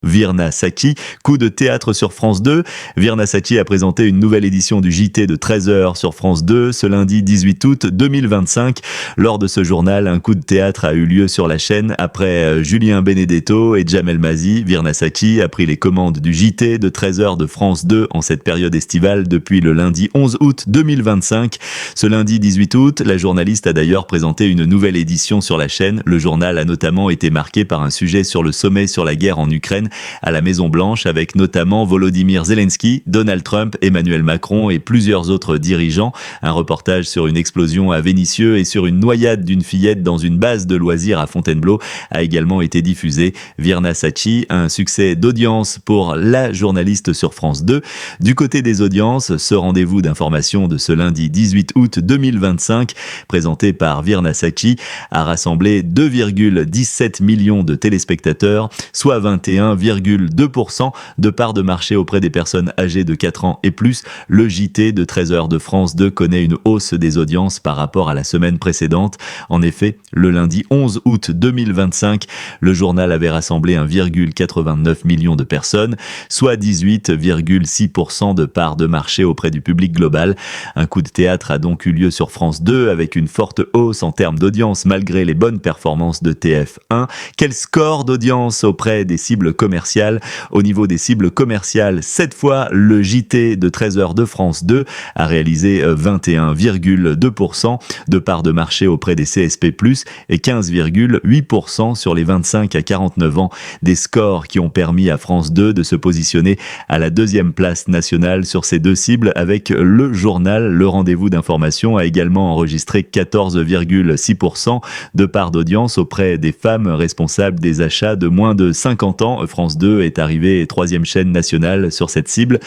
Virna Sacchi, coup de théâtre sur France 2. Virna Sacchi a présenté une nouvelle édition du JT de 13h sur France 2 ce lundi 18 août 2025. Lors de ce journal, un coup de théâtre a eu lieu sur la chaîne après Julien Benedetto et Jamel Mazy. Virna Sacchi a pris les commandes du JT de 13h de France 2 en cette période estivale depuis le lundi 11 août 2025. Ce lundi 18 août, la journaliste a d'ailleurs présenté une nouvelle édition sur la chaîne. Le journal a notamment été marqué par un sujet sur le sommet sur la guerre en Ukraine à la Maison-Blanche, avec notamment Volodymyr Zelensky, Donald Trump, Emmanuel Macron et plusieurs autres dirigeants. Un reportage sur une explosion à Vénissieux et sur une noyade d'une fillette dans une base de loisirs à Fontainebleau a également été diffusé. Virna Sacchi, un succès d'audience pour la journaliste sur France 2. Du côté des audiences, ce rendez-vous d'information de ce lundi 18 août 2025, présenté par Virna Sacchi, a rassemblé 2,17 millions de téléspectateurs, soit 21,2% de part de marché auprès des personnes âgées de 4 ans et plus. Le JT de 13h de France 2 connaît une hausse des audiences par rapport à la semaine précédente. En effet, le lundi 11 août 2025, le journal avait rassemblé 1,89 million de personnes, soit 18,6% de part de marché auprès du public global. Un coup de théâtre a donc eu lieu sur France 2 avec une forte hausse en termes d'audience malgré les bonnes performances de TF1. Quel score d'audience auprès des cibles commerciales? Au niveau des cibles commerciales, cette fois, le JT de 13h de France 2 a réalisé 21,2% de part de marché auprès des CSP+, et 15,8% sur les 25 à 49 ans. Des scores qui ont permis à France 2 de se positionner à la deuxième place nationale sur ces deux cibles avec le journal. Le rendez-vous d'information a également enregistré 14,6% de part d'audience auprès des femmes responsables des achats de moins de 50 ans. France 2 est arrivée troisième chaîne nationale sur cette cible.